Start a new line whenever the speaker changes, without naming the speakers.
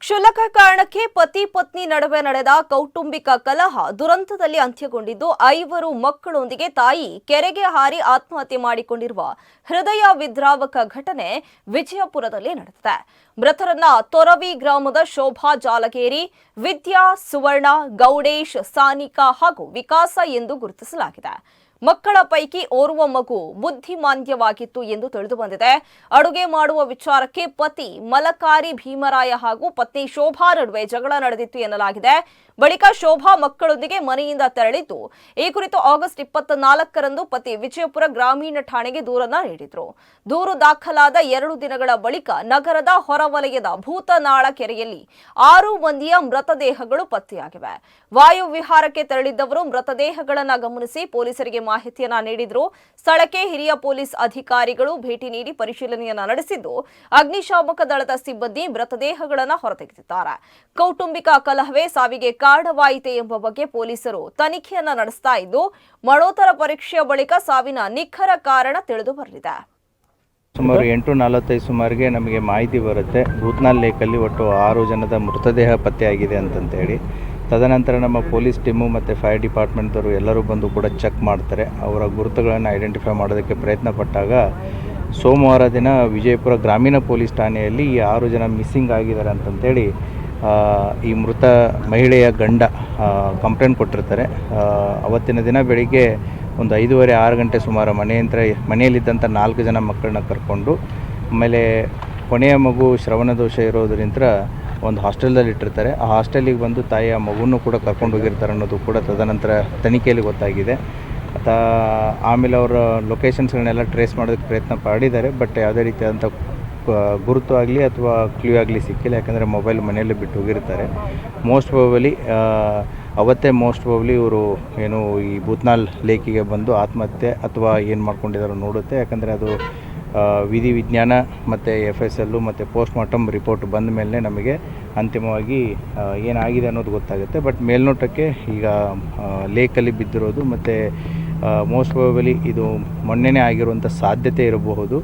ಕ್ಷುಲ್ಲಕ ಕಾರಣಕ್ಕೆ ಪತಿ ಪತ್ನಿ ನಡುವೆ ನಡೆದ ಕೌಟುಂಬಿಕ ಕಲಹ ದುರಂತದಲ್ಲಿ ಅಂತ್ಯಗೊಂಡಿದ್ದು 5 ಮಕ್ಕಳೊಂದಿಗೆ ತಾಯಿ ಕೆರೆಗೆ ಹಾರಿ ಆತ್ಮಹತ್ಯೆ ಮಾಡಿಕೊಂಡಿರುವ ಹೃದಯ ವಿದ್ರಾವಕ ಘಟನೆ ವಿಜಯಪುರದಲ್ಲಿ ನಡೆದಿದೆ. ಮೃತರನ್ನ ತೊರವಿ ಗ್ರಾಮದ ಶೋಭಾ ಜಾಲಗೇರಿ, ವಿದ್ಯಾ ಸುವರ್ಣ, ಗೌಡೇಶ್, ಸಾನಿಕಾ ಹಾಗೂ ವಿಕಾಸ ಎಂದು ಗುರುತಿಸಲಾಗಿದೆ. ಮಕ್ಕಳ ಪೈಕಿ ಓರ್ವ ಮಗು ಬುದ್ಧಿಮಾಂದ್ಯವಾಗಿತ್ತು ಎಂದು ತಿಳಿದು ಬಂದಿದೆ. ಅಡುಗೆ ಮಾಡುವ ವಿಚಾರಕ್ಕೆ ಪತಿ ಮಲಕಾರಿ ಭೀಮರಾಯ ಹಾಗೂ ಪತ್ನಿ ಶೋಭಾ ನಡುವೆ ಜಗಳ ನಡೆದಿತ್ತು ಎನ್ನಲಾಗಿದೆ. ಬಳಿಕ ಶೋಭಾ ಮಕ್ಕಳೊಂದಿಗೆ ಮನೆಯಿಂದ ತೆರಳಿದ್ದು, ಈ ಕುರಿತು ಆಗಸ್ಟ್ 24ರಂದು ಪತಿ ವಿಜಯಪುರ ಗ್ರಾಮೀಣ ಠಾಣೆಗೆ ದೂರನ್ನ ನೀಡಿದ್ರು. ದೂರು ದಾಖಲಾದ 2 ದಿನಗಳ ಬಳಿಕ ನಗರದ ಹೊರವಲಯದ ಭೂತನಾಳ ಕೆರೆಯಲ್ಲಿ 6 ಮಂದಿಯ ಮೃತದೇಹಗಳು ಪತ್ತೆಯಾಗಿವೆ. ವಾಯು ವಿಹಾರಕ್ಕೆ ತೆರಳಿದ್ದವರು ಮೃತದೇಹಗಳನ್ನು ಗಮನಿಸಿ ಪೊಲೀಸರಿಗೆ ಮಾಹಿತಿಯನ್ನ ನೀಡಿದ್ರು. ಸ್ಥಳಕ್ಕೆ ಹಿರಿಯ ಪೊಲೀಸ್ ಅಧಿಕಾರಿಗಳು ಭೇಟಿ ನೀಡಿ ಪರಿಶೀಲನೆಯನ್ನ ನಡೆಸಿದ್ದು, ಅಗ್ನಿಶಾಮಕ ದಳದ ಸಿಬ್ಬಂದಿ ಮೃತದೇಹಗಳನ್ನು ಹೊರತೆಗೆದಿದ್ದಾರೆ. ಕೌಟುಂಬಿಕ ಕಲಹವೇ ಸಾವಿಗೆ ಕಾರಣವಾಯಿತೆ ಎಂಬ ಬಗ್ಗೆ ಪೊಲೀಸರು ತನಿಖೆಯನ್ನ ನಡೆಸ್ತಾ ಇದ್ದು, ಮರಣೋತ್ತರ ಪರೀಕ್ಷೆಯ ಬಳಿಕ ಸಾವಿನ ನಿಖರ ಕಾರಣ ತಿಳಿದು ಬರಲಿದೆ.
ಸುಮಾರು 8:45 ಸುಮಾರಿಗೆ ನಮಗೆ ಮಾಹಿತಿ ಬರುತ್ತೆ. ಭೂತ್ನಾಲ್ ಲೇಕಲ್ಲಿ ಒಟ್ಟು 6 ಜನದ ಮೃತದೇಹ ಪತ್ತೆಯಾಗಿದೆ ಅಂತಂತೇಳಿ. ತದನಂತರ ನಮ್ಮ ಪೊಲೀಸ್ ಟೀಮು ಮತ್ತು ಫೈರ್ ಡಿಪಾರ್ಟ್ಮೆಂಟ್ದವರು ಎಲ್ಲರೂ ಬಂದು ಕೂಡ ಚೆಕ್ ಮಾಡ್ತಾರೆ. ಅವರ ಗುರುತುಗಳನ್ನು ಐಡೆಂಟಿಫೈ ಮಾಡೋದಕ್ಕೆ ಪ್ರಯತ್ನ ಪಟ್ಟಾಗ ಸೋಮವಾರ ದಿನ ವಿಜಯಪುರ ಗ್ರಾಮೀಣ ಪೊಲೀಸ್ ಠಾಣೆಯಲ್ಲಿ ಈ 6 ಜನ ಮಿಸ್ಸಿಂಗ್ ಆಗಿದ್ದಾರೆ ಅಂತಂತೇಳಿ ಈ ಮೃತ ಮಹಿಳೆಯ ಗಂಡ ಕಂಪ್ಲೇಂಟ್ ಕೊಟ್ಟಿರ್ತಾರೆ. ಅವತ್ತಿನ ದಿನ ಬೆಳಿಗ್ಗೆ ಒಂದು 5:30-6 ಗಂಟೆ ಸುಮಾರು ಮನೆಯಲ್ಲಿದ್ದಂಥ 4 ಜನ ಮಕ್ಕಳನ್ನ ಕರ್ಕೊಂಡು, ಆಮೇಲೆ ಕೊನೆಯ ಮಗು ಶ್ರವಣ ದೋಷ ಇರೋದರಿಂದ ಒಂದು ಹಾಸ್ಟೆಲ್ದಲ್ಲಿ ಇಟ್ಟಿರ್ತಾರೆ. ಆ ಹಾಸ್ಟೆಲಿಗೆ ಬಂದು ತಾಯಿಯ ಮಗುವನ್ನು ಕೂಡ ಕರ್ಕೊಂಡು ಹೋಗಿರ್ತಾರೆ ಅನ್ನೋದು ಕೂಡ ತದನಂತರ ತನಿಖೆಯಲ್ಲಿ ಗೊತ್ತಾಗಿದೆ. ಆಮೇಲೆ ಅವರ ಲೊಕೇಶನ್ಸ್ಗಳನ್ನೆಲ್ಲ ಟ್ರೇಸ್ ಮಾಡೋದಕ್ಕೆ ಪ್ರಯತ್ನ ಮಾಡಿದ್ದಾರೆ. ಬಟ್ ಯಾವುದೇ ರೀತಿಯಾದಂಥ ಗುರುತು ಆಗಲಿ ಅಥವಾ ಕ್ಲೂ ಆಗಲಿ ಸಿಕ್ಕಿಲ್ಲ. ಯಾಕಂದರೆ ಮೊಬೈಲ್ ಮನೆಯಲ್ಲೇ ಬಿಟ್ಟು ಹೋಗಿರ್ತಾರೆ. ಮೋಸ್ಟ್ ಪ್ರಾಬಬ್ಲಿ ಇವರು ಏನು ಈ ಭೂತ್ನಾಲ್ ಲೇಕಿಗೆ ಬಂದು ಆತ್ಮಹತ್ಯೆ ಅಥವಾ ಏನು ಮಾಡ್ಕೊಂಡಿದ್ದಾರೋ ನೋಡುತ್ತೆ. ಯಾಕಂದರೆ ಅದು ವಿಧಿ ವಿಜ್ಞಾನ ಮತ್ತು FSL ಮತ್ತು ಪೋಸ್ಟ್ಮಾರ್ಟಮ್ ರಿಪೋರ್ಟ್ ಬಂದ ಮೇಲೆ ನಮಗೆ ಅಂತಿಮವಾಗಿ ಏನಾಗಿದೆ ಅನ್ನೋದು ಗೊತ್ತಾಗುತ್ತೆ. ಬಟ್ ಮೇಲ್ನೋಟಕ್ಕೆ ಈಗ ಲೇಕಲ್ಲಿ ಬಿದ್ದಿರೋದು ಮತ್ತು ಮೋಸ್ಟ್ ಪ್ರಾಬಬ್ಲಿ ಇದು ಮೊನ್ನೆನೇ ಆಗಿರುವಂಥ ಸಾಧ್ಯತೆ ಇರಬಹುದು.